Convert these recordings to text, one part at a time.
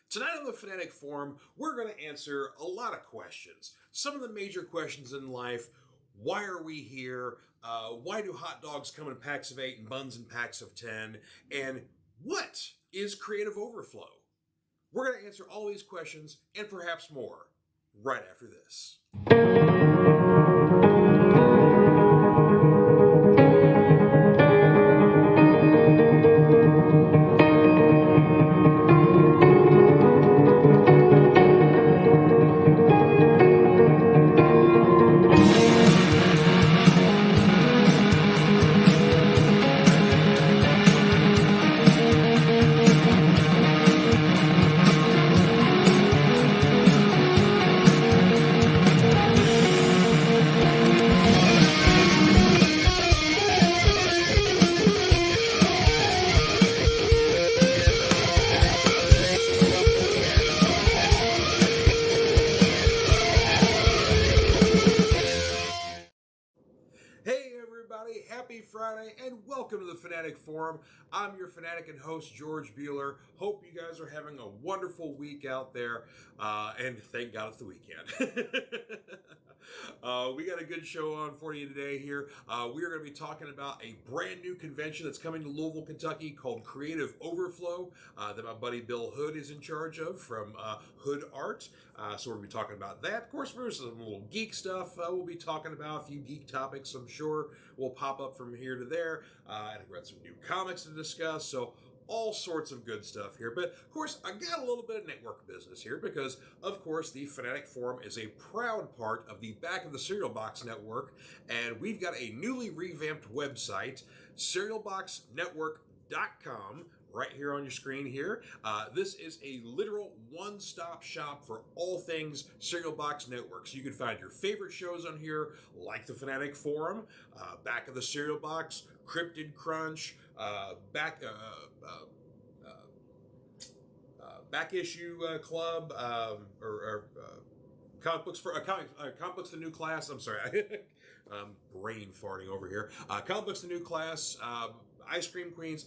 Tonight on the Fanatic Forum, we're going to answer a lot of questions. Some of the major questions in life. Why are we here? Why do hot dogs come in packs of 8 and buns in packs of 10? And what is creative overflow? We're going to answer all these questions and perhaps more right after this. Happy Friday and welcome to the Fanatic Forum. I'm your Fanatic and host, George Buehler. Hope you guys are having a wonderful week out there, and thank God it's the weekend. We got a good show on for you today here. We are going to be talking about a brand new convention that's coming to Louisville, Kentucky called Creative Overflow that my buddy Bill Hood is in charge of from Hood Art. So we're going to be talking about that. Of course, there's some little geek stuff we'll be talking about. A few geek topics, I'm sure, will pop up from here to there. And I've got some new comics to discuss. So all sorts of good stuff here. But, of course, I got a little bit of network business here because, of course, the Fanatic Forum is a proud part of the Back of the Cereal Box Network, and we've got a newly revamped website, cerealboxnetwork.com, right here on your screen here. This is a literal one-stop shop for all things Cereal Box Network. So you can find your favorite shows on here, like the Fanatic Forum, Back of the Cereal Box, Cryptid Crunch, Back Issue Club, or Comic Books for Comic Books the New Class. I'm sorry, I'm brain farting over here. Comic Books the New Class, Ice Cream Queens,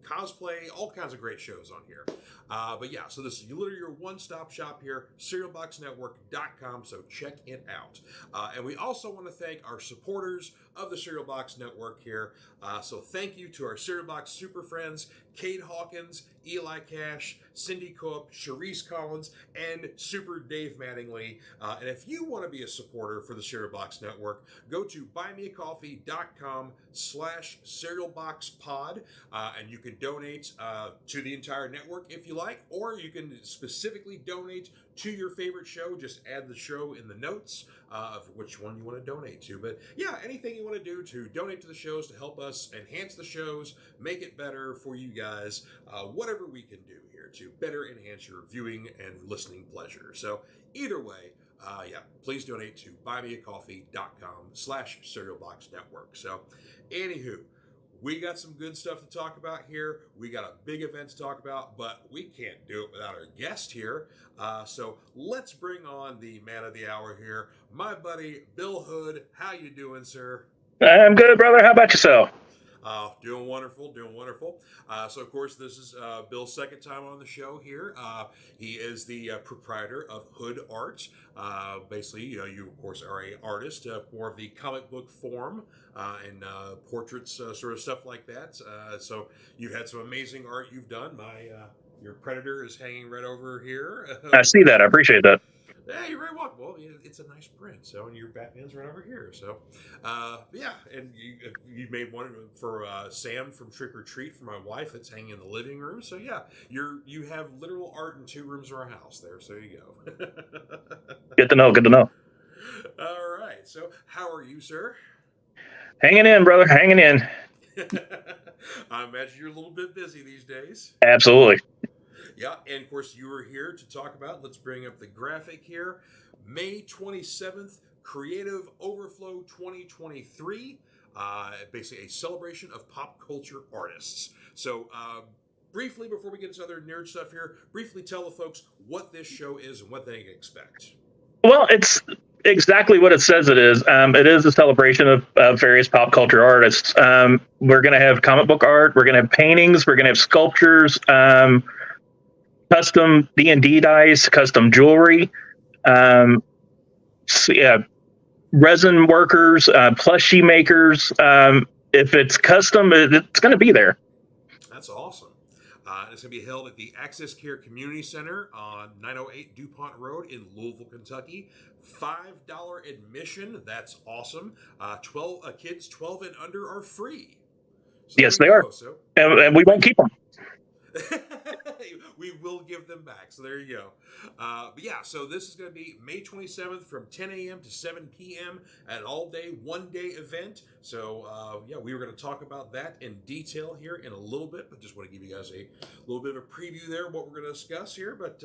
cosplay, all kinds of great shows on here. But yeah, so this is literally your one-stop shop here, cerealboxnetwork.com, so check it out. And we also want to thank our supporters of the Cereal Box Network here. So thank you to our Cereal Box super friends, Cade Hawkins, Eli Cash, Cindy Coop, Sharice Collins, and Super Dave Mattingly. And if you want to be a supporter for the Cereal Box Network, go to buymeacoffee.com/cerealboxpod, and you can donate to the entire network if you like, or you can specifically donate to your favorite show. Just add the show in the notes of which one you want to donate to. But yeah, anything you want to do to donate to the shows to help us enhance the shows, make it better for you guys, whatever we can do here to better enhance your viewing and listening pleasure. So either way, yeah, please donate to buymeacoffee.com/cerealboxnetwork. So anywho, we got some good stuff to talk about here. We got a big event to talk about, but we can't do it without our guest here. So let's bring on the man of the hour here, my buddy Bill Hood. How you doing, sir? I'm good, brother. How about yourself? Doing wonderful, doing wonderful. So, of course, this is Bill's second time on the show here. He is the proprietor of Hood Art. Basically, you, of course, are an artist, more of the comic book form and portraits, sort of stuff like that. So you've had some amazing art you've done. Your Predator is hanging right over here. I see that. I appreciate that. Yeah, you're very welcome. Well, it's a nice print. So, and your Batman's right over here. So, yeah, and you made one for Sam from Trick or Treat for my wife. That's hanging in the living room. So, yeah, you have literal art in 2 rooms of our house there. So you go. Good to know. Good to know. All right. So, how are you, sir? Hanging in, brother. Hanging in. I imagine you're a little bit busy these days. Absolutely. Yeah, and of course you were here to talk about, let's bring up the graphic here, May 27th, Creative Overflow 2023, basically a celebration of pop culture artists. So briefly, before we get into other nerd stuff here, briefly tell the folks what this show is and what they can expect. Well, it's exactly what it says it is. It is a celebration of various pop culture artists. We're going to have comic book art. We're going to have paintings. We're going to have sculptures. custom D&D dice, custom jewelry, um, yeah, resin workers, plushie makers. If it's custom, it's going to be there. That's awesome. It's going to be held at the Access Care Community Center on 908 DuPont Road in Louisville, Kentucky. $5 admission. That's awesome. 12 kids 12 and under are free. So Yes, there they you are, go. So and we won't keep them. we will give them back. So there you go. But yeah, so this is going to be May 27th from 10 a.m. to 7 p.m. an all-day, one-day event. So yeah, we were going to talk about that in detail here in a little bit, but just want to give you guys a little bit of a preview there of what we're going to discuss here. But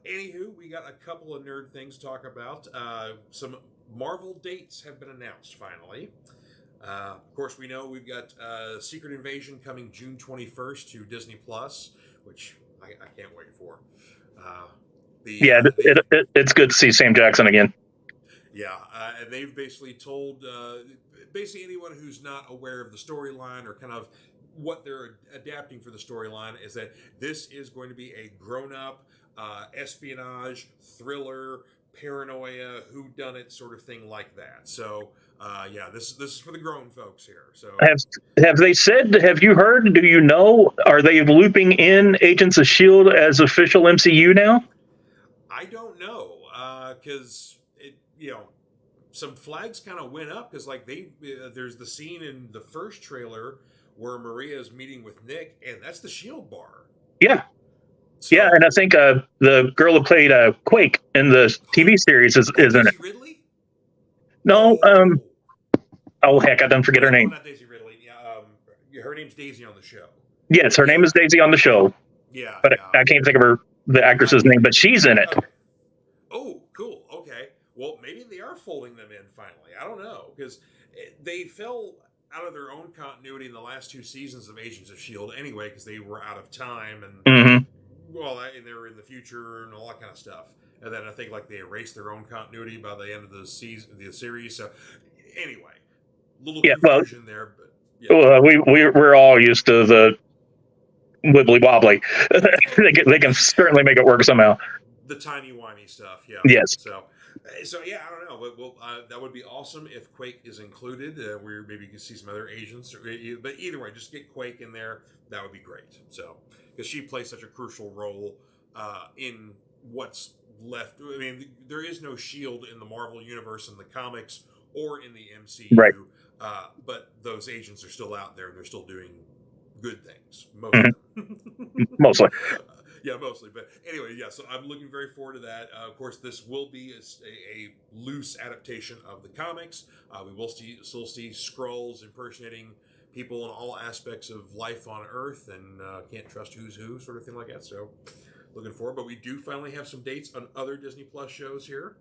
anywho, we got a couple of nerd things to talk about. Some Marvel dates have been announced finally. Of course, we know we've got Secret Invasion coming June 21st to Disney Plus, which I can't wait for. It's good to see Sam Jackson again. Yeah, and they've basically told basically anyone who's not aware of the storyline or kind of what they're adapting for the storyline is that this is going to be a grown-up espionage thriller, paranoia, whodunit sort of thing like that. So yeah, this is for the grown folks here. So have they said? Have you heard? Do you know? Are they looping in Agents of Shield as official MCU now? I don't know because some flags kind of went up because like there's the scene in the first trailer where Maria is meeting with Nick, and that's the Shield bar. Yeah. So, yeah, and I think the girl who played Quake in the TV series is in it. Ridley? No, oh heck, I don't forget her name. Not Daisy Ridley. Yeah, her name's Daisy on the show. Yes, her name is Daisy on the show. Yeah, but yeah. I can't think of the actress's name, but she's in it. Okay. Oh, cool. Okay, well maybe they are folding them in finally. I don't know because they fell out of their own continuity in the last two seasons of Agents of Shield anyway because they were out of time and and they were in the future and all that kind of stuff. And then I think like they erased their own continuity by the end of the series. So anyway, little confusion there, but yeah. We're all used to the wibbly wobbly. they can certainly make it work somehow. The timey-wimey stuff, yeah. Yes. So yeah, I don't know, but that would be awesome if Quake is included. Where maybe you can see some other agents, but either way, just get Quake in there. That would be great. So because she plays such a crucial role in what's left. I mean, there is no Shield in the Marvel universe in the comics or in the MCU, right? But those agents are still out there and they're still doing good things. Mostly. Yeah, mostly. But anyway, yeah, so I'm looking very forward to that. Of course, this will be a loose adaptation of the comics. We will still see Skrulls impersonating people in all aspects of life on Earth and can't trust who's who, sort of thing like that. So looking forward. But we do finally have some dates on other Disney Plus shows here.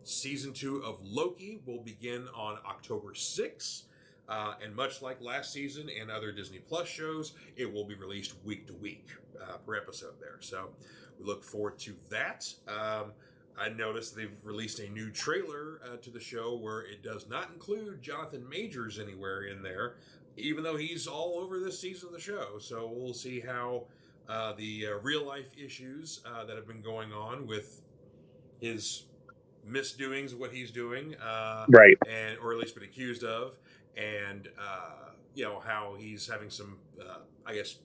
Season 2 of Loki will begin on October 6th. And much like last season and other Disney Plus shows, it will be released week to week per episode there. So we look forward to that. I noticed they've released a new trailer to the show where it does not include Jonathan Majors anywhere in there, even though he's all over this season of the show. So we'll see how the real life issues that have been going on with his misdoings, what he's doing, right, or at least been accused of. And how he's having some I guess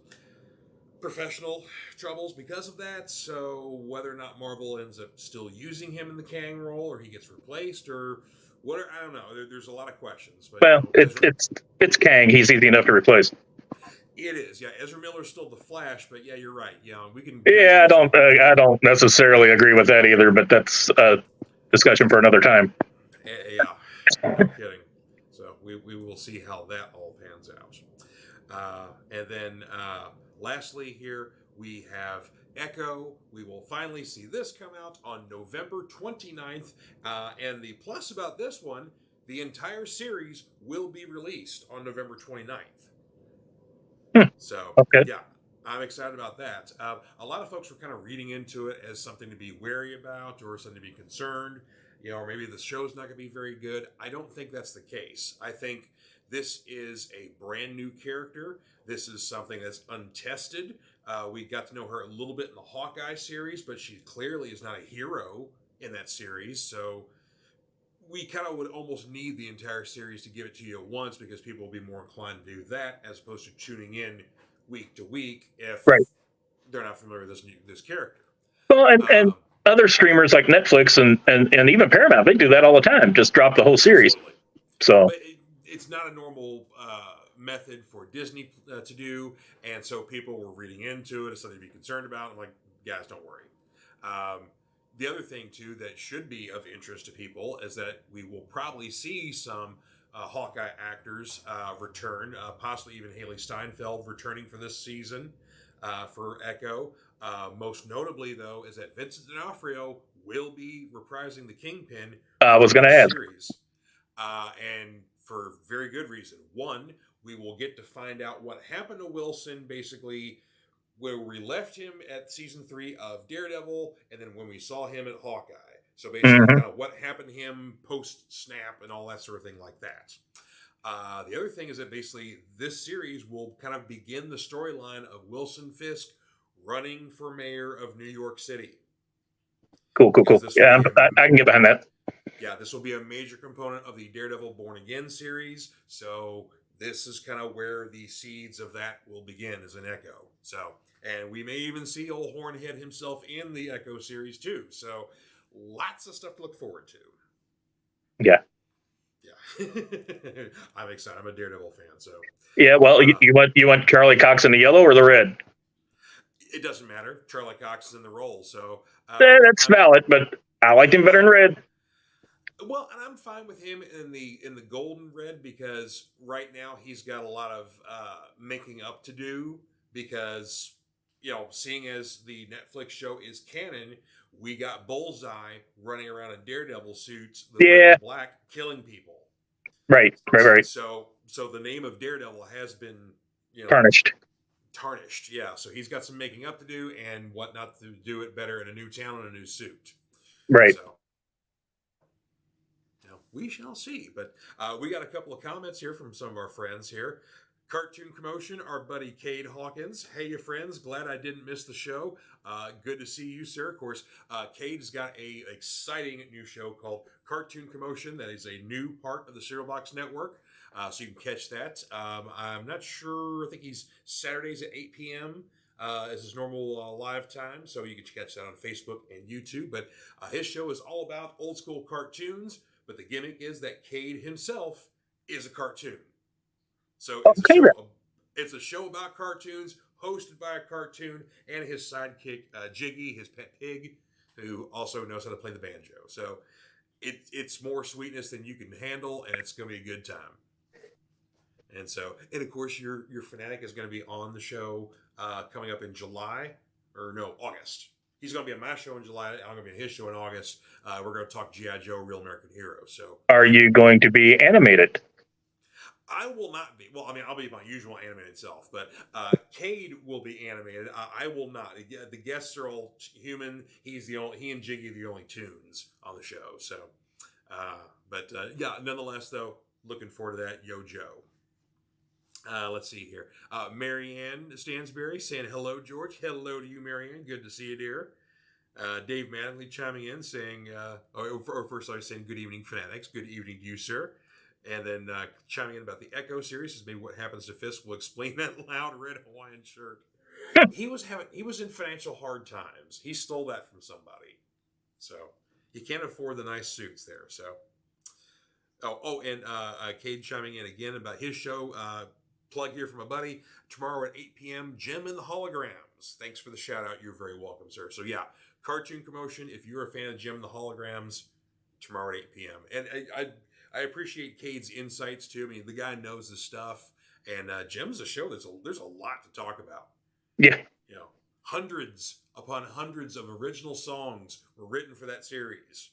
professional troubles because of that. So whether or not Marvel ends up still using him in the Kang role or he gets replaced or whatever, I don't know. There's a lot of questions. But, well, it's Kang. He's easy enough to replace. It is, yeah. Ezra Miller's still the Flash, but yeah, you're right. Yeah, we can. Yeah, I don't necessarily agree with that either, but that's a discussion for another time. Yeah, no kidding. We will see how that all pans out. And then lastly here, we have Echo. We will finally see this come out on November 29th. And the plus about this one, the entire series will be released on November 29th. So, okay. Yeah, I'm excited about that. A lot of folks were kind of reading into it as something to be wary about or something to be concerned. Or maybe the show's not going to be very good. I don't think that's the case. I think This is a brand new character. This is something that's untested. We got to know her a little bit in the Hawkeye series, but she clearly is not a hero in that series. So we kind of would almost need the entire series to give it to you at once, because people will be more inclined to do that as opposed to tuning in week to week if Right. they're not familiar with this character. Well, and other streamers like Netflix and even Paramount, they do that all the time. Just drop the whole series. Absolutely. So, But it's not a normal method for Disney to do, and so people were reading into it as something to be concerned about. I'm like, guys, don't worry. The other thing too that should be of interest to people is that we will probably see some Hawkeye actors return, possibly even Haley Steinfeld returning for this season for Echo. Most notably, though, is that Vincent D'Onofrio will be reprising the Kingpin I was for going to this ask. series, and for very good reason. One, we will get to find out what happened to Wilson, basically where we left him at season 3 of Daredevil, and then when we saw him at Hawkeye. So basically, kind of what happened to him post snap and all that sort of thing like that. The other thing is that basically this series will kind of begin the storyline of Wilson Fisk running for mayor of New York City. Cool. Yeah, I can get behind that. Yeah, this will be a major component of the Daredevil Born Again series. So this is kind of where the seeds of that will begin, as an Echo. So, and we may even see old Hornhead himself in the Echo series too. So lots of stuff to look forward to. Yeah. I'm excited. I'm a Daredevil fan. So yeah. Well, you want Charlie Cox in the yellow or the red? It doesn't matter. Charlie Cox is in the role, so that's valid. But I liked him better in red. Well, and I'm fine with him in the golden red, because right now he's got a lot of making up to do, because seeing as the Netflix show is canon, we got Bullseye running around in Daredevil suits, the red and black, killing people. Right. So the name of Daredevil has been tarnished, yeah. So he's got some making up to do and whatnot to do it better in a new town and a new suit. Right. So we shall see. But we got a couple of comments here from some of our friends here. Cartoon Commotion, our buddy Cade Hawkins. Hey, you friends. Glad I didn't miss the show. Good to see you, sir. Of course, Cade's got a exciting new show called Cartoon Commotion. That is a new part of the Cereal Box Network. So you can catch that. I'm not sure. I think he's Saturdays at 8 p.m. As his normal live time. So you can catch that on Facebook and YouTube. But his show is all about old school cartoons. But the gimmick is that Cade himself is a cartoon. So it's a show about cartoons, hosted by a cartoon, and his sidekick, Jiggy, his pet pig, who also knows how to play the banjo. So it's more sweetness than you can handle, and it's going to be a good time. And so, and of course, your Fanatic is going to be on the show coming up in August. He's going to be on my show in July. I'm going to be on his show in August. We're going to talk G.I. Joe, Real American Hero. So, are you going to be animated? I will not be. Well, I mean, I'll be my usual animated self, but Cade will be animated. I will not. The guests are all human. He and Jiggy are the only tunes on the show. So, nonetheless, though, looking forward to that. Yo, Joe. Let's see here. Marianne Stansberry saying hello, George. Hello to you, Marianne. Good to see you, dear. Dave Mattingly chiming in saying, first I was saying good evening, Fanatics. Good evening to you, sir. And then chiming in about the Echo series, says maybe what happens to Fisk will explain that loud red Hawaiian shirt. He was in financial hard times. He stole that from somebody, so he can't afford the nice suits there. So, and Cade chiming in again about his show. Plug here from a buddy. Tomorrow at 8 p.m. Jim and the Holograms. Thanks for the shout out. You're very welcome, sir. So yeah, Cartoon Commotion. If you're a fan of Jim and the Holograms, tomorrow at 8 p.m. And I appreciate Cade's insights too. I mean, the guy knows the stuff, and Jim's a show. There's a lot to talk about. Yeah, hundreds upon hundreds of original songs were written for that series.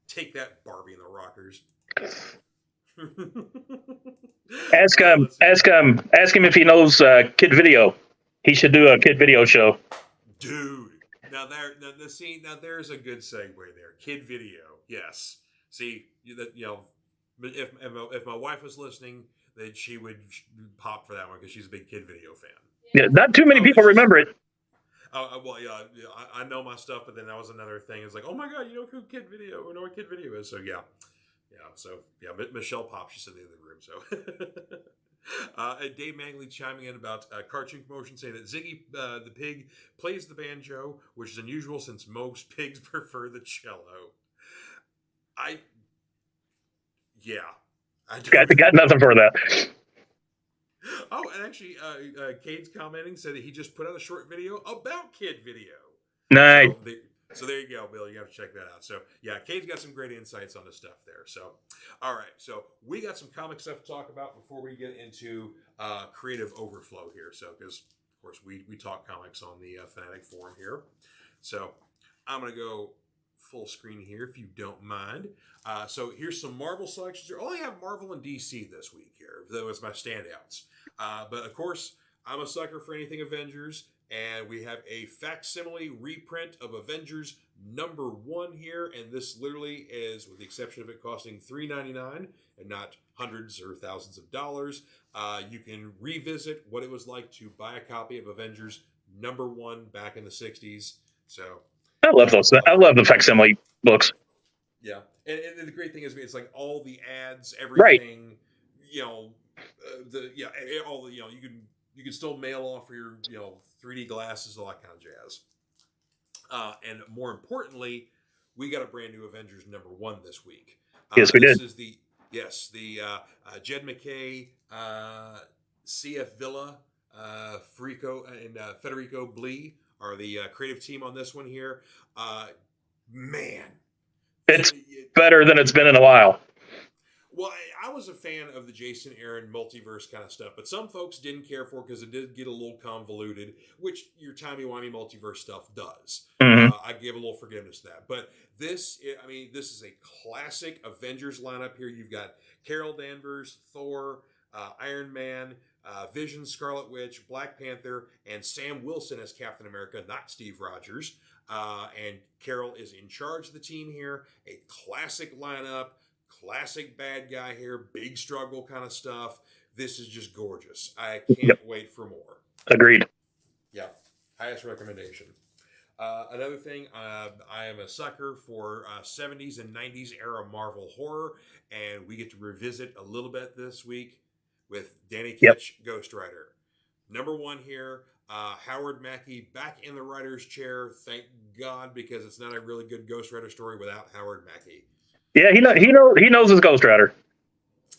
Take that, Barbie and the Rockers. Ask him if he knows Kid Video. He should do a Kid Video show. Dude, now there's a good segue there. Kid Video, yes. See, if my wife was listening, that she would pop for that one because she's a big kid video fan. Yeah, not too many Oh, people remember it. well, yeah, I know my stuff, but then that was another thing. It's like, oh my god, you know who kid video or know what kid video is? So yeah, so yeah, Michelle popped. She's in the other room. So Dave Mangley chiming in about cartoon promotion, saying that Ziggy the pig plays the banjo, which is unusual since most pigs prefer the cello. I yeah, I don't Got nothing for that. Oh, and actually, Cade's commenting said that he just put out a short video about kid video. Nice. So there you go, Bill. You have to check that out. So yeah, Cade's got some great insights on the stuff there. So, all right. So we got some comic stuff to talk about before we get into creative overflow here. So because of course we talk comics on the Fanatic Forum here. So I'm gonna go full screen here if you don't mind. So here's some Marvel selections. I only have Marvel and DC this week here. That was my standouts. But of course, I'm a sucker for anything Avengers, and we have a facsimile reprint of Avengers #1 here, and this literally is, with the exception of it costing $3.99 and not hundreds or thousands of dollars, you can revisit what it was like to buy a copy of Avengers #1 back in the 60s. So I love those. I love the facsimile books. yeah, and the great thing is it's like all the ads, Right. everything, all the you can still mail off for your 3D glasses, all that kind of jazz. And more importantly, we got a brand new Avengers #1 this week. Yes, we this did. is the Jed McKay, CF Villa, Federico Blee are the creative team on this one here. Man, it's better than it's been in a while. Well, I was a fan of the Jason Aaron multiverse kind of stuff, but some folks didn't care for it because it did get a little convoluted, which your timey-wimey multiverse stuff does. Mm-hmm. I give a little forgiveness to that. But this is a classic Avengers lineup here. You've got Carol Danvers, Thor, Iron Man, Vision, Scarlet Witch, Black Panther, and Sam Wilson as Captain America, not Steve Rogers. And Carol is in charge of the team here. A classic lineup. Classic bad guy here, big struggle kind of stuff. This is just gorgeous. I can't wait for more. Agreed. Yeah, highest recommendation. Another thing, I am a sucker for 70s and 90s era Marvel horror, and we get to revisit a little bit this week with Danny Ketch, Ghost Rider. #1 here, Howard Mackey back in the writer's chair. Thank God, because it's not a really good Ghost Rider story without Howard Mackey. Yeah, he knows his Ghost Rider.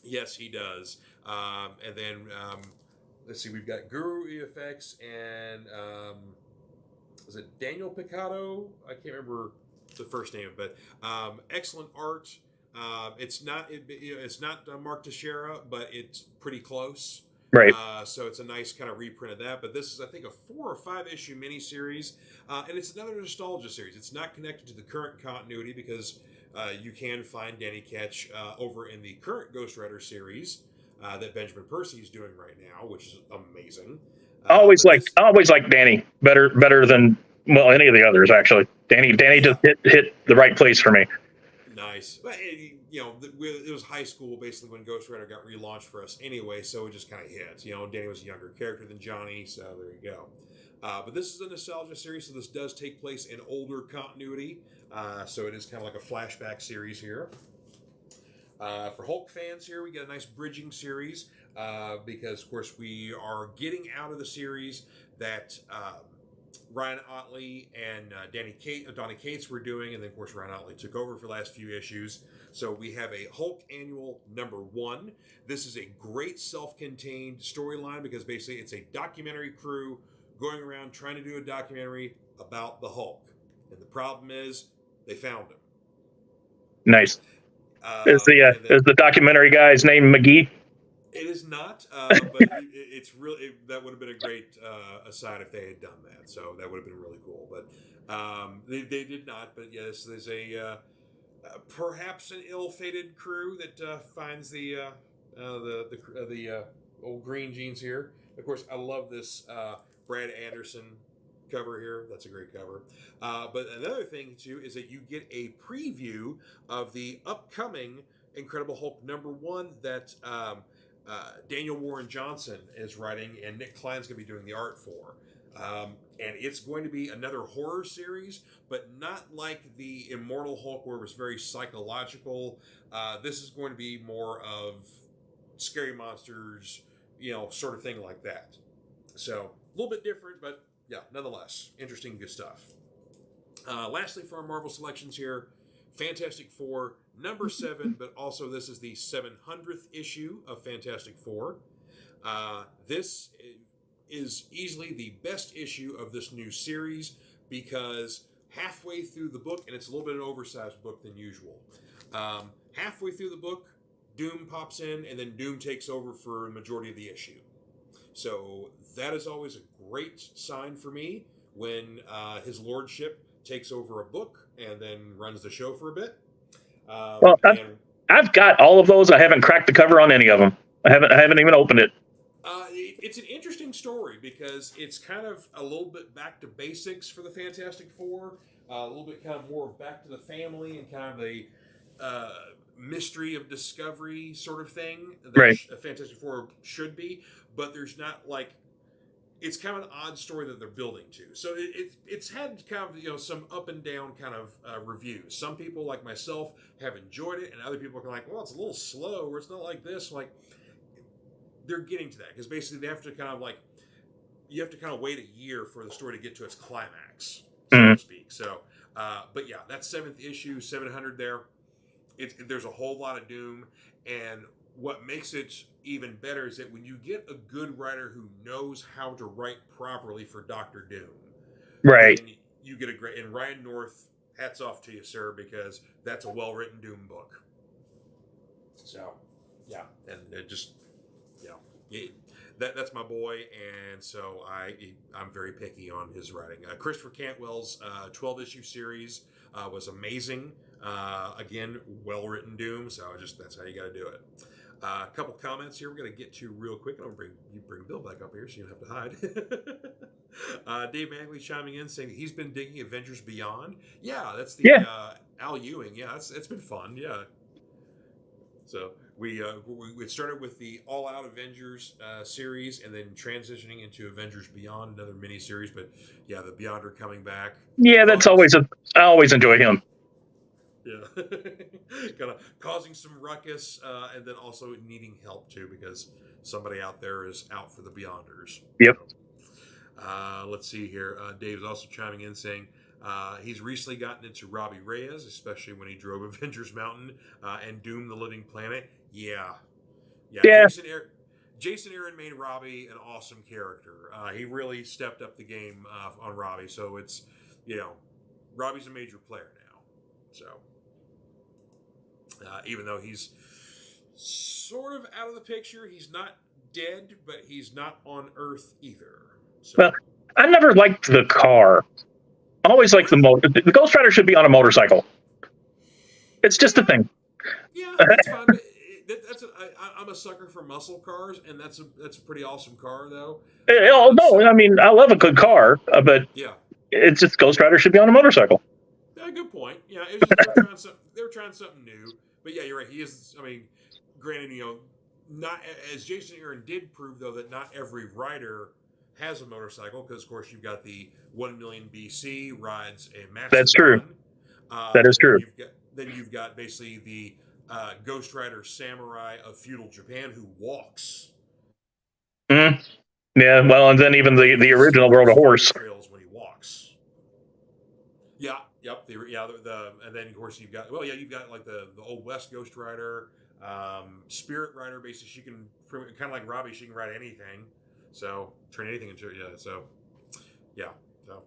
Yes, he does. And then let's see, we've got Guru EFX and is it Daniel Picado? I can't remember the first name, but excellent art. It's not Mark Teixeira, but it's pretty close. Right. So it's a nice kind of reprint of that. But this is, I think, a 4 or 5 issue miniseries, and it's another nostalgia series. It's not connected to the current continuity because you can find Danny Ketch over in the current Ghost Rider series that Benjamin Percy is doing right now, which is amazing. I always like Danny better than any of the others, actually. Danny just hit the right place for me. Nice. But it was high school basically when Ghost Rider got relaunched for us anyway, so it just kind of hit. Danny was a younger character than Johnny, so there you go. But this is a nostalgia series, so this does take place in older continuity. So it is kind of like a flashback series here. For Hulk fans here, we get a nice bridging series because, of course, we are getting out of the series that Ryan Ottley and Donny Cates were doing, and then, of course, Ryan Ottley took over for the last few issues. So we have a Hulk Annual #1. This is a great self-contained storyline because basically it's a documentary crew going around trying to do a documentary about the Hulk. And the problem is they found him. Nice. Is the documentary guy's name McGee? It is not, but it's really that would have been a great aside if they had done that. So that would have been really cool. But they did not. But yes, there's a perhaps an ill-fated crew that finds the old green jeans here. Of course, I love this Brad Anderson cover here. That's a great cover. But another thing too is that you get a preview of the upcoming Incredible Hulk #1 that Daniel Warren Johnson is writing, and Nick Klein's going to be doing the art for. And it's going to be another horror series, but not like the Immortal Hulk, where it was very psychological. This is going to be more of scary monsters, sort of thing like that. So a little bit different, but yeah, nonetheless, interesting, good stuff. Lastly, for our Marvel selections here, Fantastic Four number 7, but also this is the 700th issue of Fantastic Four. This is easily the best issue of this new series because halfway through the book, and it's a little bit of an oversized book than usual. Halfway through the book, Doom pops in, and then Doom takes over for the majority of the issue. So that is always a great sign for me when his lordship takes over a book and then runs the show for a bit. Well, I've got all of those. I haven't cracked the cover on any of them. I haven't even opened it. It's an interesting story because it's kind of a little bit back to basics for the Fantastic Four, a little bit kind of more back to the family and kind of a mystery of discovery sort of thing that Right. Fantastic Four should be, but there's not like, it's kind of an odd story that they're building to. So it's had kind of some up and down kind of reviews. Some people like myself have enjoyed it, and other people are like, well, it's a little slow, or it's not like this. Like, they're getting to that because basically they have to kind of you have to kind of wait a year for the story to get to its climax, so to speak. So, but yeah, that 7th issue, 700 there. There's a whole lot of Doom, and what makes it even better is that when you get a good writer who knows how to write properly for Dr. Doom, right, then you get a great. And Ryan North, hats off to you, sir, because that's a well-written Doom book. So, yeah, and it just, that's my boy, and so I'm very picky on his writing. Christopher Cantwell's 12-issue series was amazing. Again, well-written Doom, so that's how you got to do it. A couple comments here we're going to get to real quick. I'll bring Bill back up here so you don't have to hide. Dave Mangley chiming in saying he's been digging Avengers Beyond. Yeah, that's the Al Ewing. Yeah, it's been fun. Yeah. So we started with the All Out Avengers series, and then transitioning into Avengers Beyond, another mini series. But yeah, the Beyonder coming back. Yeah, that's always I always enjoy him. Yeah, kind of causing some ruckus, and then also needing help too because somebody out there is out for the Beyonders. Yep. So, let's see here. Dave's also chiming in saying he's recently gotten into Robbie Reyes, especially when he drove Avengers Mountain and Doom the Living Planet. Yeah. Jason Aaron made Robbie an awesome character. He really stepped up the game on Robbie. So it's, Robbie's a major player now. So even though he's sort of out of the picture, he's not dead, but he's not on Earth either. So. Well, I never liked the car. I always liked the motor. The Ghost Rider should be on a motorcycle. It's just a thing. Yeah, that's fine. But I'm a sucker for muscle cars, and that's a pretty awesome car, though. I mean, I love a good car, but yeah, it's just Ghost Rider should be on a motorcycle. Yeah, good point. Yeah, it was just, they were trying something new. But yeah, you're right. He is. I mean, granted, not as Jason Aaron did prove though that not every rider has a motorcycle because of course you've got the 1 million BC rides a Mastodon. That's true. That is true. Then you've got basically the Ghost Rider Samurai of feudal Japan who walks. Mm-hmm. Yeah, well, and then even the original rode a horse. Trails when he walks. Yeah. Yep. And then of course you've got like the Old West Ghost Rider, Spirit Rider. Basically, she can kind of like Robbie. She can ride anything, so turn anything into it. Yeah. So yeah. So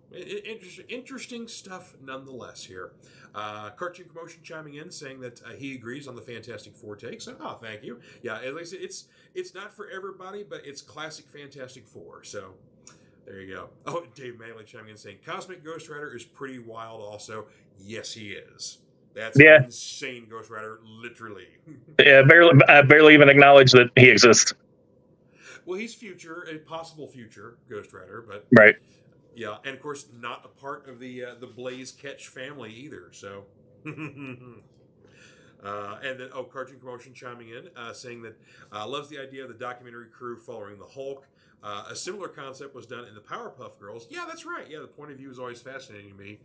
interesting stuff nonetheless here. Cartoon Commotion chiming in saying that he agrees on the Fantastic Four take. So thank you. Yeah, at least it's not for everybody, but it's classic Fantastic Four. So. There you go. Oh, Dave Manley chiming in saying Cosmic Ghost Rider is pretty wild also. Yes, he is. That's an insane Ghost Rider, literally. Yeah, barely even acknowledge that he exists. Well, he's a possible future Ghost Rider, but right. Yeah, and of course not a part of the Blaze Ketch family either. So, And then, Cartoon Promotion chiming in, saying that loves the idea of the documentary crew following the Hulk. A similar concept was done in the Powerpuff Girls. Yeah, that's right. Yeah, the point of view is always fascinating to me,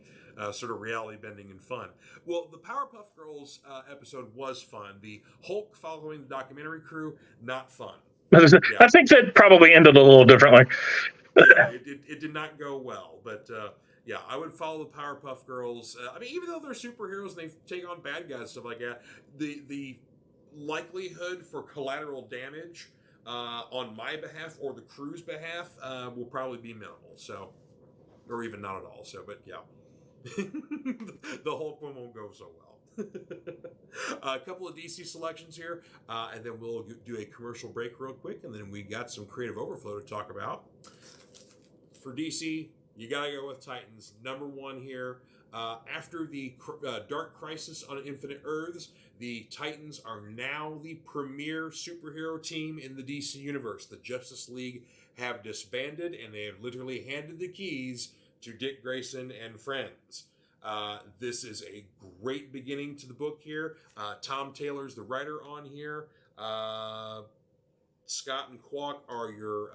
sort of reality bending and fun. Well, the Powerpuff Girls episode was fun. The Hulk following the documentary crew, not fun. I think that probably ended a little differently. Yeah, it did not go well, but yeah, I would follow the Powerpuff Girls. I mean, even though they're superheroes and they take on bad guys and stuff like that, the likelihood for collateral damage on my behalf or the crew's behalf will probably be minimal. So, or even not at all. So, but yeah, the Hulk one won't go so well. A couple of DC selections here, and then we'll do a commercial break real quick, and then we got some creative overflow to talk about. For DC, you gotta go with Titans. Number one here. After the Dark Crisis on Infinite Earths, the Titans are now the premier superhero team in the DC universe. The Justice League have disbanded, and they have literally handed the keys to Dick Grayson and friends. This is a great beginning to the book here. Tom Taylor's the writer on here. Scott and Kwok are your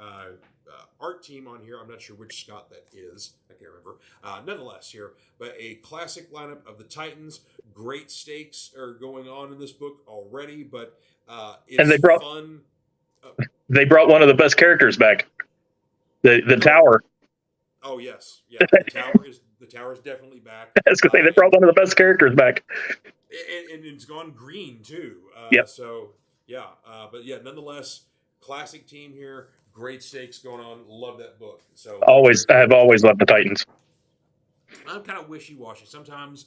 art team on here. I'm not sure which Scott that is. I can't remember. Nonetheless, here, but a classic lineup of the Titans. Great stakes are going on in this book already, but it's fun. They brought one of the best characters back. The Tower. Oh yes, yeah. The Tower is definitely back. I was gonna say, they brought one of the best characters back, and it's gone green too. Yep. So yeah, but yeah, nonetheless, classic team here. Great stakes going on. Love that book. So I have always loved the Titans. I'm kind of wishy-washy. Sometimes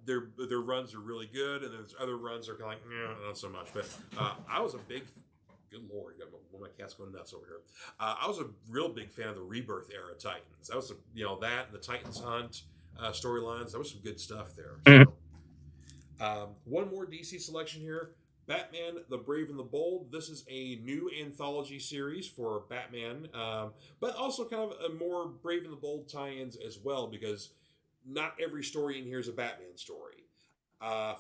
their runs are really good, and there's other runs that are kind of like, not so much. But I was a big, good Lord, got one of my cats going nuts over here. I was a real big fan of the Rebirth era Titans. That was that and the Titans Hunt storylines. That was some good stuff there. Mm-hmm. So, one more DC selection here. Batman, the Brave and the Bold. This is a new anthology series for Batman, but also kind of a more Brave and the Bold tie-ins as well, because not every story in here is a Batman story.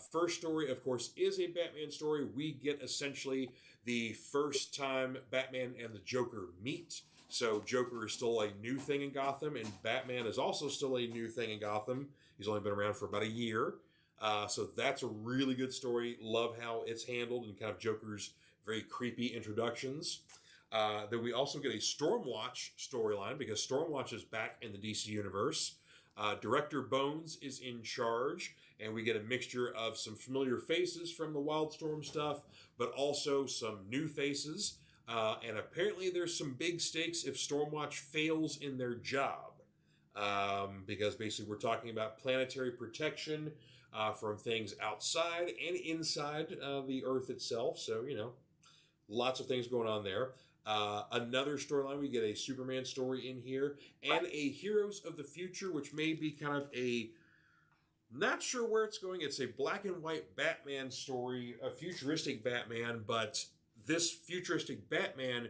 First story, of course, is a Batman story. We get essentially the first time Batman and the Joker meet. So Joker is still a new thing in Gotham, and Batman is also still a new thing in Gotham. He's only been around for about a year. So that's a really good story. Love how it's handled and kind of Joker's very creepy introductions. Then we also get a Stormwatch storyline, because Stormwatch is back in the DC universe. Director Bones is in charge, and we get a mixture of some familiar faces from the Wildstorm stuff, but also some new faces. And apparently there's some big stakes if Stormwatch fails in their job. Because basically we're talking about planetary protection from things outside and inside the Earth itself. So, lots of things going on there. Another storyline, we get a Superman story in here, and a Heroes of the Future, which may be kind of not sure where it's going. It's a black and white Batman story, a futuristic Batman, but this futuristic Batman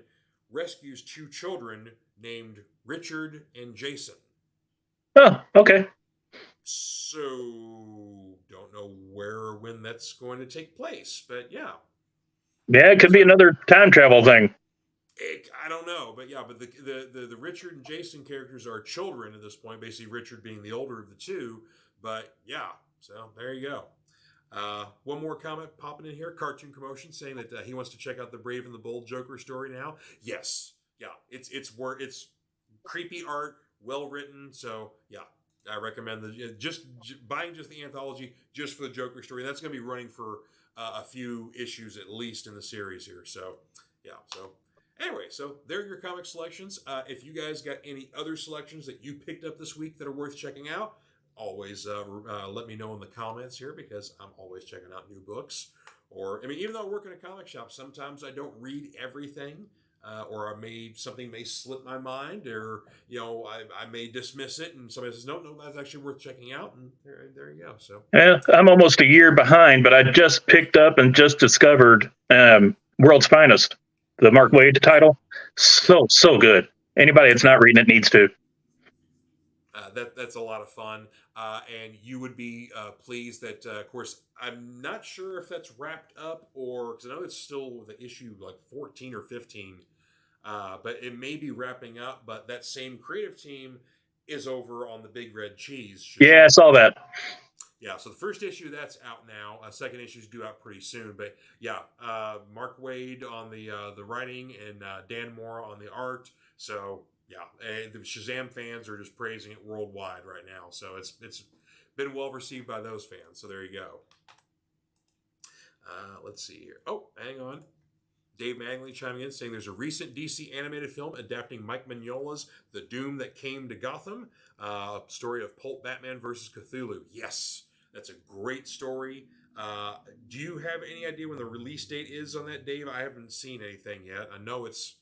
rescues two children named Richard and Jason. Oh, okay. So, don't know where or when that's going to take place, but yeah. Yeah, it could be another time travel thing. I don't know, but yeah, but the Richard and Jason characters are children at this point, basically Richard being the older of the two, but yeah, so there you go. One more comment popping in here. Cartoon Commotion saying that he wants to check out the Brave and the Bold Joker story now. Yes, yeah, it's creepy art, well written, so yeah. I recommend just buying just the anthology just for the Joker story. That's going to be running for a few issues at least in the series here. So, yeah. So, anyway, so there are your comic selections. If you guys got any other selections that you picked up this week that are worth checking out, always let me know in the comments here, because I'm always checking out new books. Or, even though I work in a comic shop, sometimes I don't read everything. Or something may slip my mind, or I may dismiss it, and somebody says, no, that's actually worth checking out, and there you go. So yeah, I'm almost a year behind, but I just picked up and just discovered World's Finest, the Mark Waid title. So good. Anybody that's not reading it needs to. That's a lot of fun, and you would be pleased that, of course, I'm not sure if that's wrapped up or because I know it's still the issue like 14 or 15, but it may be wrapping up. But that same creative team is over on the Big Red Cheese Yeah, I Shazam. saw that. Yeah, so the first issue that's out now. Second issue is due out pretty soon. But yeah, Mark Wade on the writing and Dan Moore on the art. So yeah, the Shazam fans are just praising it worldwide right now. So it's been well received by those fans. So there you go. Let's see here. Oh, hang on. Dave Magley chiming in saying there's a recent DC animated film adapting Mike Mignola's The Doom That Came to Gotham, story of Pulp Batman versus Cthulhu. Yes, that's a great story. Do you have any idea when the release date is on that, Dave? I haven't seen anything yet. I know it's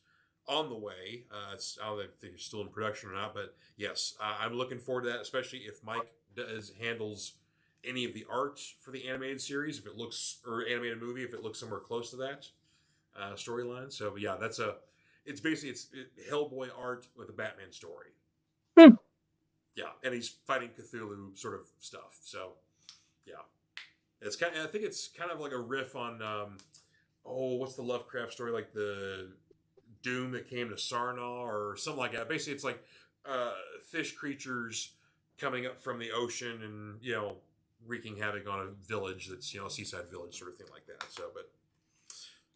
on the way. I don't know if it's still in production or not, but yes, I'm looking forward to that, especially if Mike handles any of the art for the animated series, if it looks, or animated movie, if it looks somewhere close to that storyline. So yeah, it's basically Hellboy art with a Batman story. Hmm. So, yeah, and he's fighting Cthulhu sort of stuff. So yeah, I think it's kind of like a riff on what's the Lovecraft story, like the Doom that came to Sarnaw or something like that. Basically, it's like fish creatures coming up from the ocean and wreaking havoc on a village that's a seaside village sort of thing like that. So, but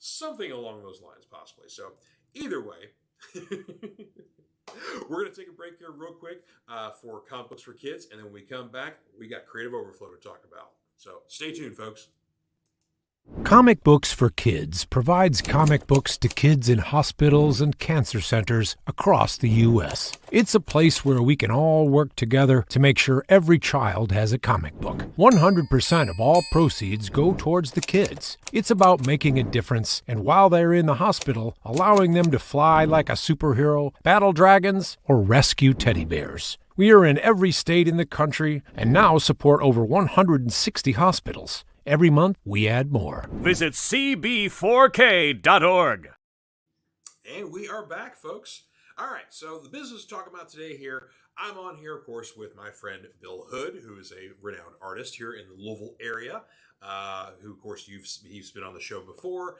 something along those lines possibly. So either way, we're going to take a break here real quick for comic books for kids, and then when we come back, we got Creative Overflow to talk about. So stay tuned, folks. Comic Books for Kids provides comic books to kids in hospitals and cancer centers across the U.S. It's a place where we can all work together to make sure every child has a comic book. 100% of all proceeds go towards the kids. It's about making a difference, and while they're in the hospital, allowing them to fly like a superhero, battle dragons, or rescue teddy bears. We are in every state in the country and now support over 160 hospitals. Every month, we add more. Visit cb4k.org. And we are back, folks. All right, so the business to talk about today here, I'm on here, of course, with my friend Bill Hood, who is a renowned artist here in the Louisville area, who, of course, he's been on the show before.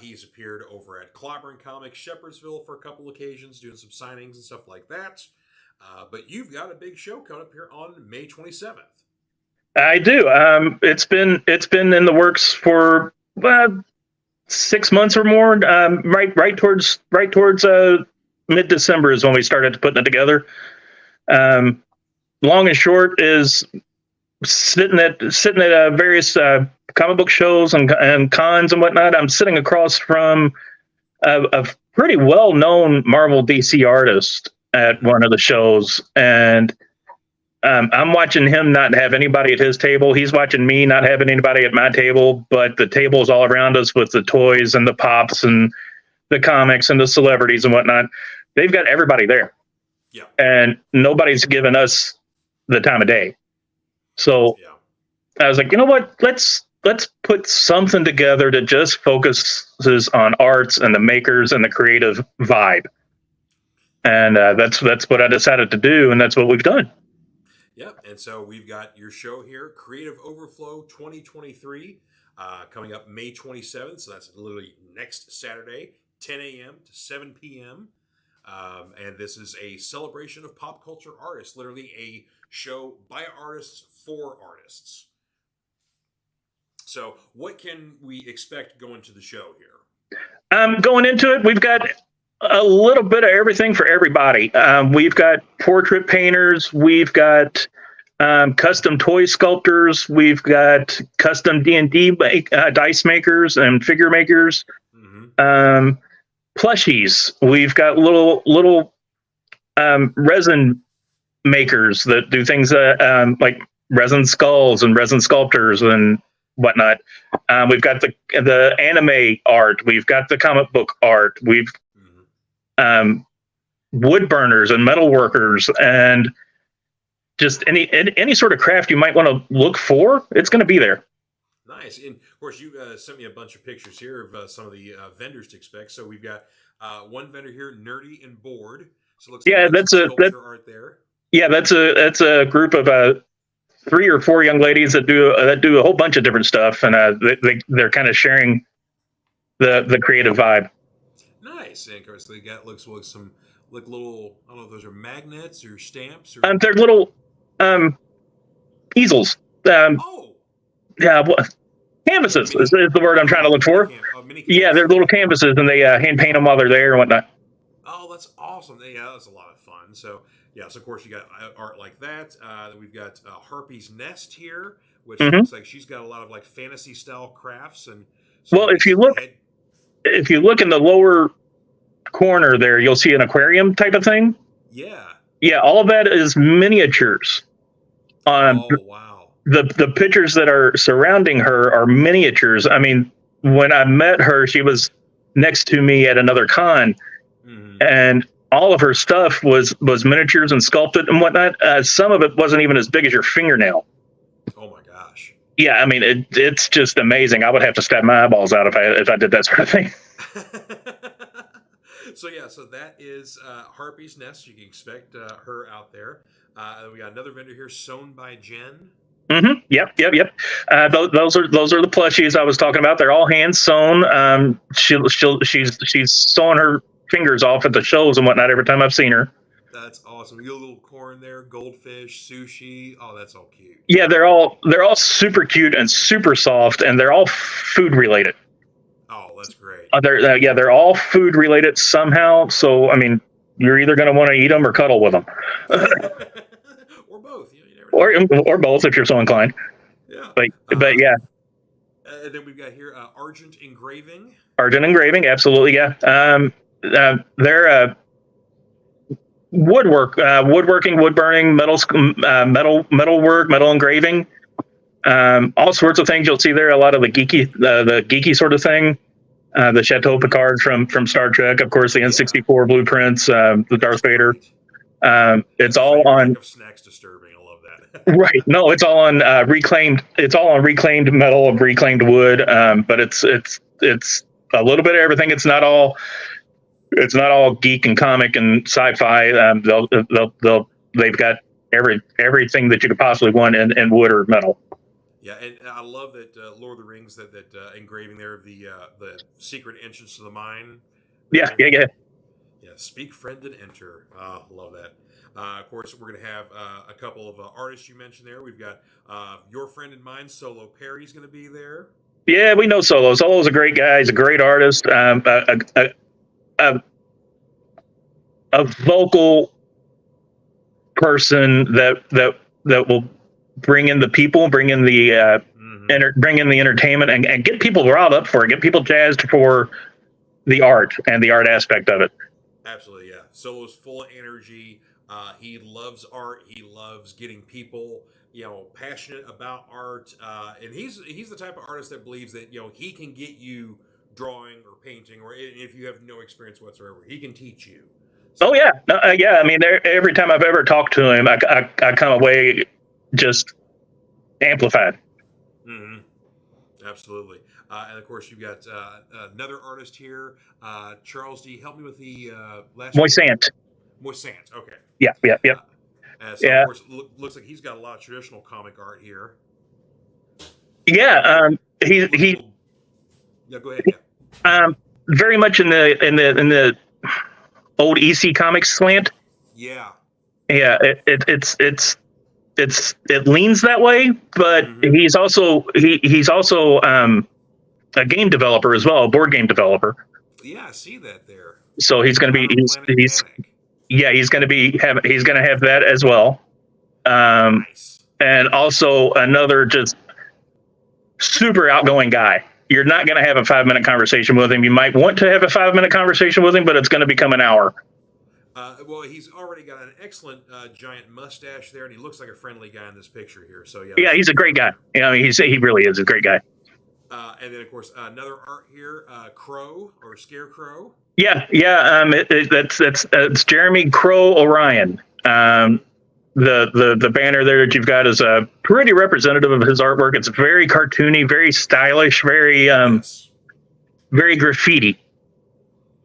He's appeared over at Clobbering Comics, Shepherdsville for a couple occasions, doing some signings and stuff like that. But you've got a big show coming up here on May 27th. I do. It's been in the works for 6 months or more. Right towards mid-December is when we started putting it together. Long and short is sitting at various comic book shows and cons and whatnot. I'm sitting across from a pretty well-known Marvel DC artist at one of the shows, and I'm watching him not have anybody at his table. He's watching me not having anybody at my table, but the tables all around us with the toys and the pops and the comics and the celebrities and whatnot. They've got everybody there. Yeah. And nobody's giving us the time of day. So yeah. I was like, you know what? Let's put something together that just focuses on arts and the makers and the creative vibe. And that's what I decided to do, and that's what we've done. Yep, and so we've got your show here, Creative Overflow 2023, coming up May 27th. So that's literally next Saturday, 10 a.m. to 7 p.m. And this is a celebration of pop culture artists, literally a show by artists for artists. So what can we expect going to the show here? Going into it, we've got a little bit of everything for everybody. We've got portrait painters, we've got custom toy sculptors, we've got custom D&D dice makers and figure makers, plushies. We've got little resin makers that do things like resin skulls and resin sculptors and whatnot. We've got the anime art. We've got the comic book art. We've wood burners and metal workers and just any sort of craft you might want to look for. It's going to be there. Nice. And of course, you sent me a bunch of pictures here of some of the vendors to expect. So we've got one vendor here, Nerdy and Bored. So it looks like that's sculpture art there. Yeah, that's a group of 3 or 4 young ladies that do a whole bunch of different stuff, and they're kind of sharing the creative vibe. Nice. And of course, they got looks like some like little. I don't know if those are magnets or stamps or. They're little easels. Oh. Yeah, canvases is the word I'm trying to look for. Mini Yeah, they're little canvases, and they hand paint them while they're there and whatnot. Oh, that's awesome. Yeah, that's a lot of fun. So, yes, of course, you got art like that. Then we've got Harpy's Nest here, which looks like she's got a lot of like fantasy style crafts. And well, if you look in the lower corner there, you'll see an aquarium type of thing. Yeah, all of that is miniatures. Oh, wow. The pictures that are surrounding her are miniatures. I mean, when I met her, she was next to me at another con, and all of her stuff was miniatures and sculpted and whatnot. Some of it wasn't even as big as your fingernail. Oh my gosh. Yeah, I mean, it's just amazing. I would have to stab my eyeballs out if I did that sort of thing. So that is Harpy's Nest. You can expect her out there. We got another vendor here, Sewn by Jen. Yep. Those are the plushies I was talking about. They're all hand sewn. She's sewing her fingers off at the shows and whatnot every time I've seen her. That's awesome. You got a little corn there, goldfish, sushi. Oh, that's all cute. Yeah, they're all super cute and super soft, and they're all food related. Oh, that's great. They're all food related somehow. So I mean, you're either going to want to eat them or cuddle with them, or both. You never know. or both if you're so inclined. Yeah. But yeah. And then we've got here Argent Engraving. Argent Engraving, absolutely, yeah. They're woodworking, wood burning, metal work, metal engraving, all sorts of things. You'll see there a lot of the geeky sort of thing. The Chateau Picard from Star Trek, of course, the N64 blueprints, the Darth Vader. It's all on. Snacks disturbing. I love that. Right. No, it's all on reclaimed. It's all on reclaimed metal and reclaimed wood. But it's a little bit of everything. It's not all geek and comic and sci-fi. They've got everything that you could possibly want in wood or metal. Yeah, and I love that Lord of the Rings that engraving there of the secret entrance to the mine. Yeah. Yeah, speak, friend, and enter. Love that. Of course, we're going to have a couple of artists you mentioned there. We've got your friend and mine, Solo Perry's going to be there. Yeah, we know Solo. Solo's a great guy. He's a great artist. A vocal person that will bring in the people, bring in the bring in the entertainment, and get people riled up for it, get people jazzed for the art and the art aspect of it. Absolutely, yeah. Solo's full of energy. He loves art. He loves getting people, passionate about art. And he's the type of artist that believes that he can get you drawing or painting, or if you have no experience whatsoever, he can teach you. So, oh yeah, I mean, every time I've ever talked to him, I come away just amplified. Absolutely. And of course, you've got another artist here, Charles. Do you help me with the last Moisant. Moisant. Okay. Yeah. Of course, looks like he's got a lot of traditional comic art here. Yeah. He. Yeah. Go ahead. Yeah. Very much in the old EC Comics slant. Yeah. Yeah. It leans that way, but he's also a game developer as well, a board game developer. Yeah, I see that there. So he's going to be he's going to have that as well. Nice. And also another just super outgoing guy. You're not going to have a 5-minute conversation with him. You might want to have a 5-minute conversation with him, but it's going to become an hour. Well, he's already got an excellent giant mustache there, and he looks like a friendly guy in this picture here. So yeah, he's a great guy. He really is a great guy. And then, of course, another art here, Crow or Scarecrow. Yeah. That's Jeremy Crow Orion. The banner there that you've got is pretty representative of his artwork. It's very cartoony, very stylish, very very graffiti.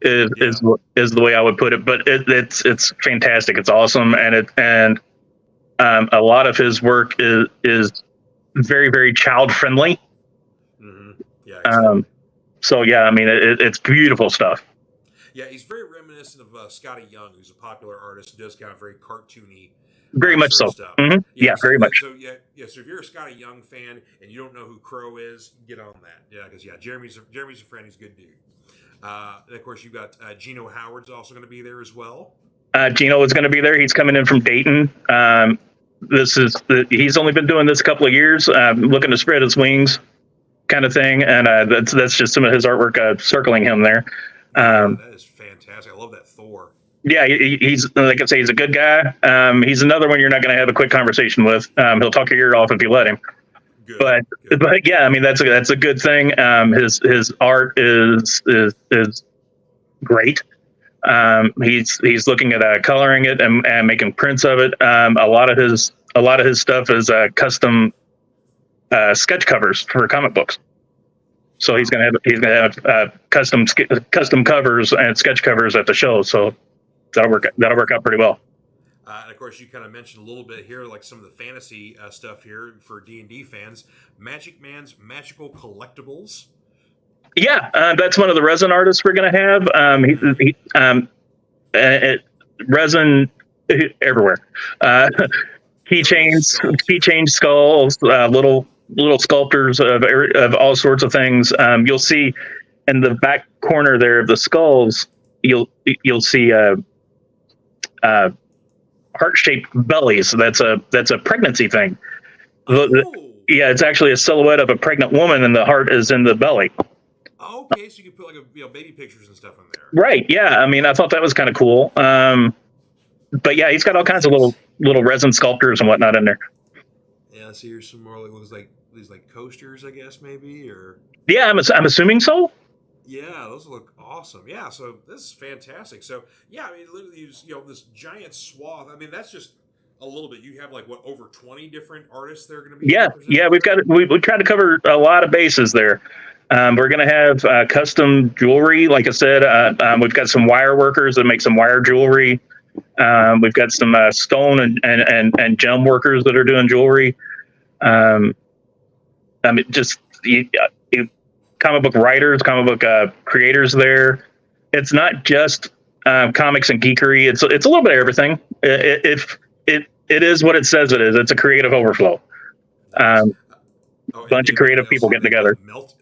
Is the way I would put it, but it's fantastic. It's awesome, and A lot of his work is very, very child friendly. Mm-hmm. Yeah, exactly. So yeah, I mean, it's beautiful stuff. Yeah, he's very reminiscent of Scotty Young, who's a popular artist who does kind of very cartoony Very much sort of so. stuff. Hmm. Yeah, Yeah, very much. so so if you're a Scotty Young fan and you don't know who Crow is, get on that. Yeah, because Jeremy's a friend. He's a good dude. And of course, you've got Gino Howard's also going to be there as well. Gino is going to be there. He's coming in from Dayton. He's only been doing this a couple of years, looking to spread his wings, kind of thing. And that's just some of his artwork circling him there. That is fantastic. I love that Thor. Yeah, he's, like I say, he's a good guy. He's another one you're not going to have a quick conversation with. He'll talk your ear off if you let him. Good. But yeah, I mean that's a good thing. His art is great. He's looking at coloring it and making prints of it. A lot of his stuff is custom sketch covers for comic books. So he's gonna have custom covers and sketch covers at the show. So that'll work out pretty well. And of course, you kind of mentioned a little bit here, like some of the fantasy stuff here for D&D fans. Magic Man's Magical Collectibles. Yeah, that's one of the resin artists we're going to have. Resin everywhere. Keychain skulls, little sculptors of all sorts of things. You'll see in the back corner there of the skulls, you'll see heart-shaped bellies. That's a pregnancy thing. Yeah, it's actually a silhouette of a pregnant woman, and the heart is in the belly. Okay, so you can put like baby pictures and stuff in there. Right. Yeah. I mean, I thought that was kind of cool. But yeah, he's got all kinds of little resin sculptors and whatnot in there. Yeah. So here's some more like these like coasters, I guess maybe, or. Yeah, I'm assuming so. Yeah, those look awesome. Yeah, so this is fantastic. So yeah, I mean, literally use this giant swath. I mean, that's just a little bit. You have like what, over 20 different artists that are going to be. Yeah. We tried to cover a lot of bases there. We're going to have custom jewelry. Like I said, we've got some wire workers that make some wire jewelry. We've got some stone and gem workers that are doing jewelry. I mean, just comic book writers, comic book creators there. It's not just comics and geekery. It's a little bit of everything. It is what it says it is. It's a creative overflow. Bunch of creative people getting together.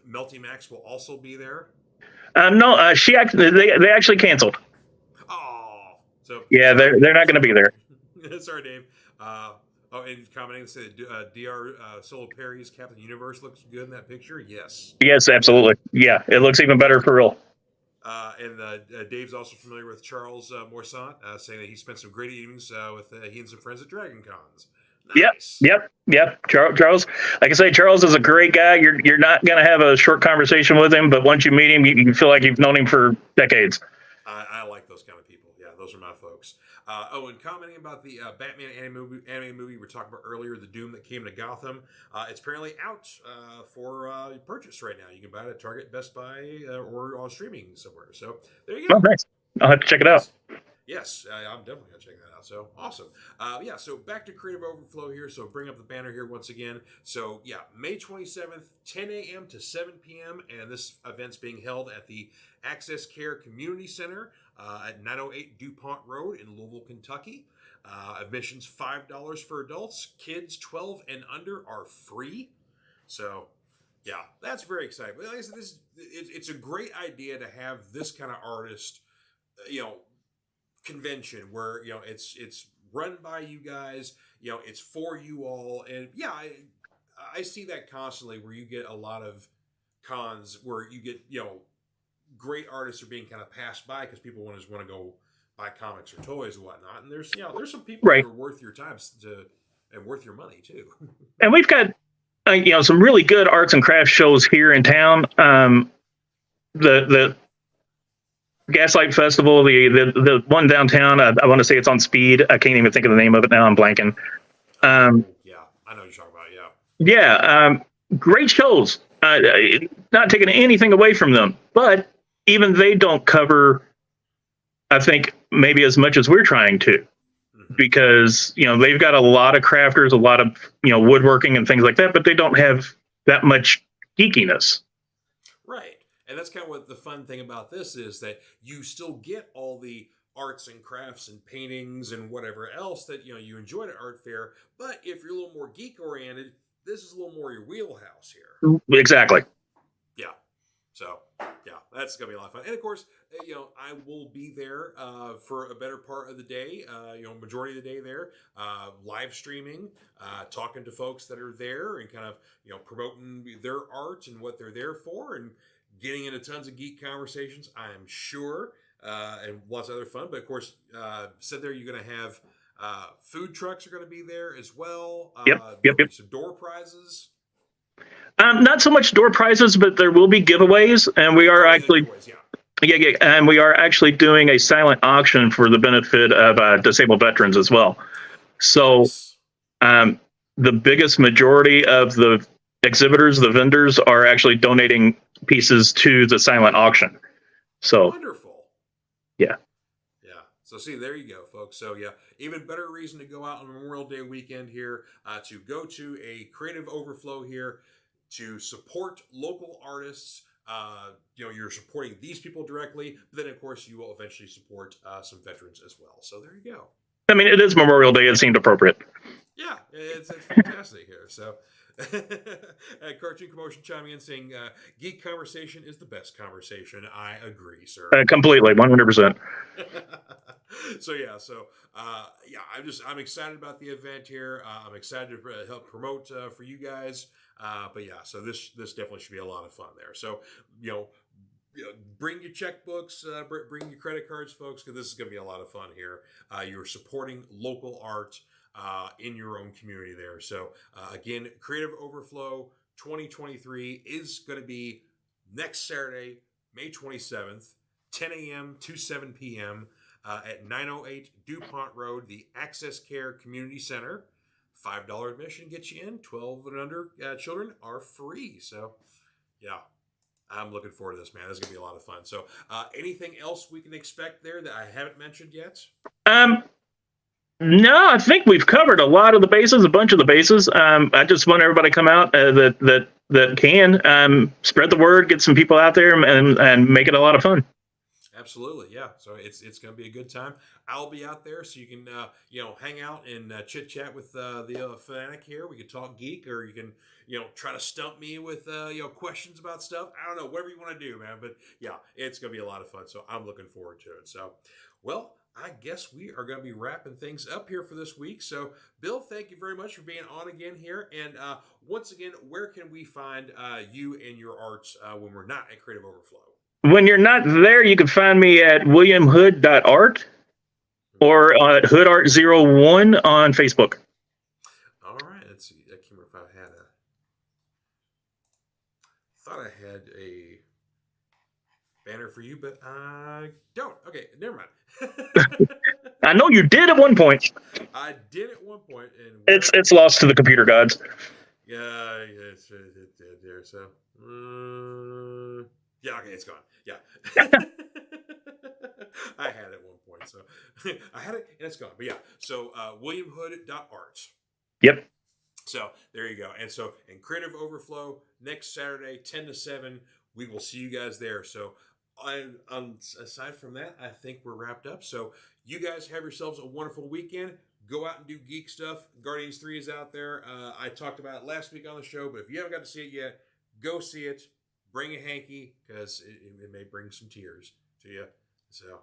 Melty Max will also be there. No, they actually canceled. Oh, so yeah, they're not going to be there. Sorry, Dave. And commenting, say Dr. Solo Perry's Captain Universe looks good in that picture. Yes. Yes, absolutely. Yeah, it looks even better for real. And Dave's also familiar with Charles Morsant, saying that he spent some great evenings with he and some friends at Dragon Cons. Nice. Yep. Charles, like I say, Charles is a great guy. You're not going to have a short conversation with him, but once you meet him, you feel like you've known him for decades. I like those kind of people. Yeah, those are my folks. And commenting about the Batman anime movie we were talking about earlier, The Doom That Came to Gotham, it's apparently out for purchase right now. You can buy it at Target, Best Buy, or on streaming somewhere. So there you go. Oh, nice. I'll have to check it out. Yes, I'm definitely going to check that out. So awesome. So back to Creative Overflow here. So bring up the banner here once again. So yeah, May 27th, 10 a.m. to 7 p.m. And this event's being held at the Access Care Community Center at 908 DuPont Road in Louisville, Kentucky. Admissions $5 for adults. Kids 12 and under are free. So yeah, that's very exciting. But like I said, it's a great idea to have this kind of artist, convention where it's run by you guys, it's for you all, and yeah, I see that constantly where you get a lot of cons where you get great artists are being kind of passed by because people want to go buy comics or toys and whatnot, and there's some people right. who are worth your time and worth your money too. And we've got some really good arts and crafts shows here in town. The Gaslight Festival, the one downtown, I want to say it's on Speed. I can't even think of the name of it now. I'm blanking. Yeah, I know what you're talking about. Yeah. Great shows. Not taking anything away from them, but even they don't cover, I think, maybe as much as we're trying to. because they've got a lot of crafters, a lot of woodworking and things like that, but they don't have that much geekiness. Right. And that's kind of what the fun thing about this is, that you still get all the arts and crafts and paintings and whatever else that you enjoy at art fair. But if you're a little more geek oriented, this is a little more your wheelhouse here. Exactly. Yeah. So yeah, that's gonna be a lot of fun. And of course, I will be there for a better part of the day. Majority of the day there, live streaming, talking to folks that are there, and kind of promoting their art and what they're there for, and getting into tons of geek conversations, I'm sure, and lots of other fun. But of course, said there, you're going to have food trucks are going to be there as well. Yep. Some door prizes. Not so much door prizes, but there will be giveaways, and we are actually and we are actually doing a silent auction for the benefit of disabled veterans as well. So, nice. The biggest majority of the exhibitors, the vendors, are actually donating pieces to the silent auction. So wonderful. Yeah. So see, there you go, folks. So yeah, even better reason to go out on Memorial Day weekend here, to go to a Creative Overflow here, to support local artists. You're supporting these people directly, but then of course you will eventually support some veterans as well. So there you go. I mean, it is Memorial Day. It seemed appropriate. Yeah, it's fantastic here. So Cartoon Commotion chiming in saying, geek conversation is the best conversation. I agree, sir. Completely, 100%. I'm excited about the event here. I'm excited to help promote for you guys. But yeah, so this definitely should be a lot of fun there. So, bring your checkbooks, bring your credit cards, folks, because this is going to be a lot of fun here. You're supporting local art in your own community there. So again, Creative Overflow 2023 is going to be next Saturday, May 27th, 10 a.m. to 7 p.m. At 908 DuPont Road, the Access Care Community Center. $5 admission gets you in. 12 and under children are free. So, yeah, I'm looking forward to this, man. This is going to be a lot of fun. So, anything else we can expect there that I haven't mentioned yet? No, I think we've covered a bunch of the bases. I just want everybody to come out that can spread the word, get some people out there, and make it a lot of fun. Absolutely, yeah. So it's going to be a good time. I'll be out there, so you can hang out and chit chat with the Fanatic here. We can talk geek, or you can try to stump me with questions about stuff. I don't know, whatever you want to do, man. But yeah, it's going to be a lot of fun. So I'm looking forward to it. So, well, I guess we are going to be wrapping things up here for this week. So, Bill, thank you very much for being on again here. And once again, where can we find you and your arts when we're not at Creative Overflow? When you're not there, you can find me at williamhood.art or at hoodart01 on Facebook. All right. Let's see. I can't remember if I had thought I had a banner for you, but I don't. Okay, never mind. I know you did at one point. I did at one point, and it's lost to the computer gods. Yeah, it's there. So, yeah, okay, it's gone. Yeah, I had it at one point, so I had it and it's gone. But yeah, so williamhood.art. Yep. So there you go. And so in Creative Overflow next Saturday, 10 to 7, we will see you guys there. So aside from that, I think we're wrapped up. So you guys have yourselves a wonderful weekend. Go out and do geek stuff. Guardians 3 is out there. I talked about it last week on the show, but if you haven't got to see it yet, go see it. Bring a hanky, because it may bring some tears to you. So,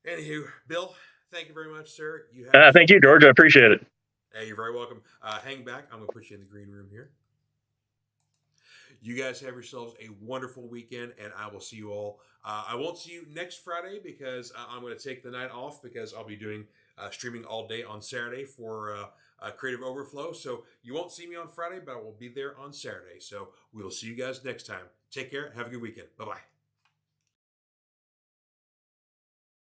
anywho, Bill, thank you very much, sir. Thank you, George. I appreciate it. Hey, you're very welcome. Hang back. I'm going to put you in the green room here. You guys have yourselves a wonderful weekend, and I will see you all. I won't see you next Friday because I'm going to take the night off because I'll be doing streaming all day on Saturday for Creative Overflow. So you won't see me on Friday, but I will be there on Saturday. So we will see you guys next time. Take care. Have a good weekend. Bye-bye.